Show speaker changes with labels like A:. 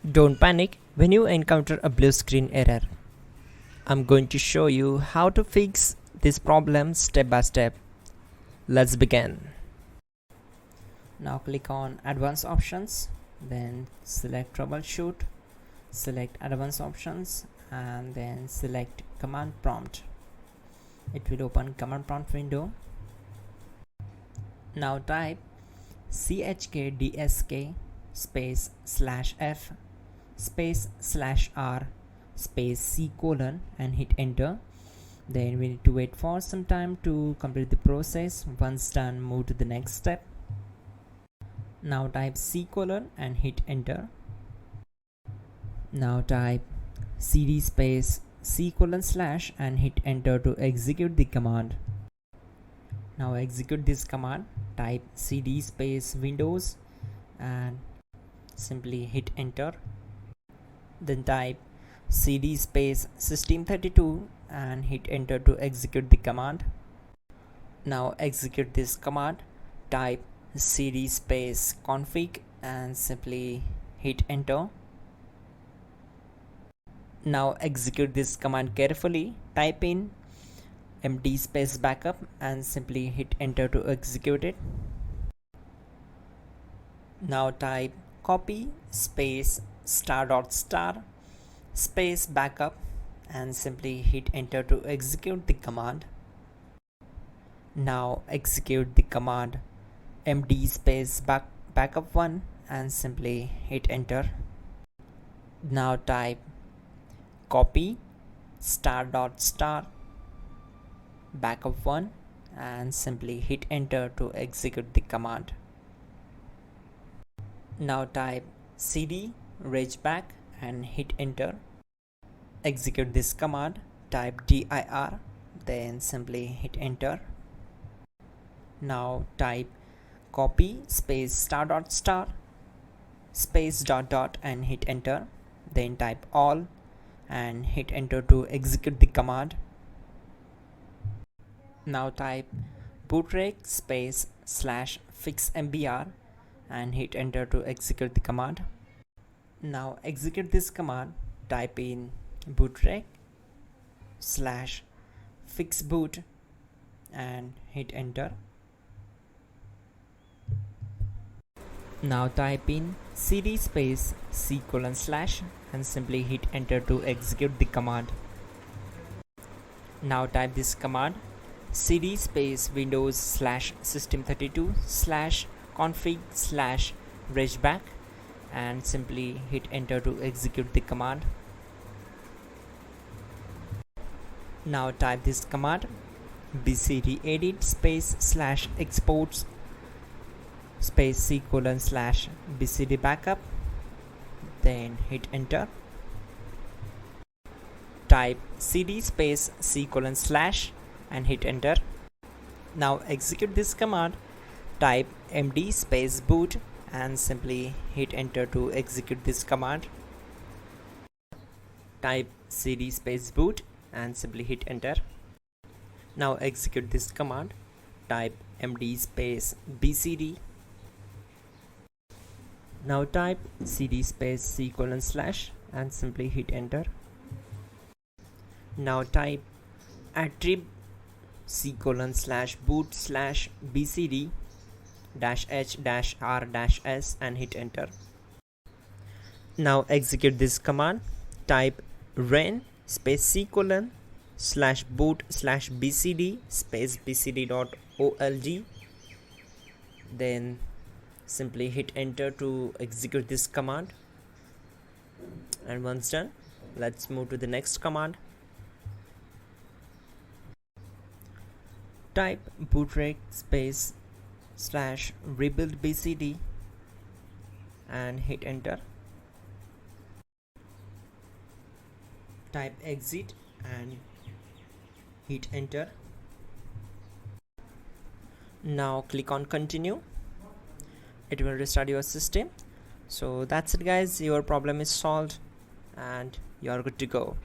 A: Don't panic when you encounter a blue screen error. I'm going to show you how to fix this problem step by step. Let's begin. Now click on Advanced Options, then select Troubleshoot, select Advanced Options, and then select Command Prompt. It will open Command Prompt window. Now type chkdsk space /f space /r space c : and hit enter. Then we need to wait for some time to complete the process. Once done, move to the next step. Now type c : and hit enter. Now type cd space c : / and hit enter to execute the command. Now execute this command. Type cd space windows and simply hit enter. Then type cd space system32 and hit enter to execute the command. Now execute this command. Type cd space config and simply hit enter. Now execute this command carefully. Type in md space backup and simply hit enter to execute it. Now type copy space ** space backup and simply hit enter to execute the command. Now execute the command md space backup1 and simply hit enter. Now type copy ** backup1 and simply hit enter to execute the command. Now type cd regback and hit enter. Execute this command. Type dir, then simply hit enter. Now type copy space ** space ... and hit enter. Then type all and hit enter to execute the command. Now type bootrec space /fixmbr and hit enter to execute the command. Now execute this command. Type in bootrec /fixboot and hit enter. Now type in cd space c : / and simply hit enter to execute the command. Now type this command cd space windows /system32 /config /regback and simply hit enter to execute the command. Now type this command bcdedit space /exports space c : / bcd backup, then hit enter. Type cd space c : / and hit enter. Now execute this command. Type md space boot and simply hit enter to execute this command. Type cd space boot and simply hit enter. Now execute this command. Type md space bcd. Now type cd space c : / and simply hit enter. Now type attrib c : / boot /bcd -h -r-s and hit enter. Now execute this command. Type ren space c : / boot /bcd space bcd.old, then simply hit enter to execute this command. And once done, let's move to the next command. Type bootrec space /rebuildbcd and hit enter. Type exit and hit enter. Now click on continue. It will restart your system. So that's it guys, your problem is solved and you are good to go.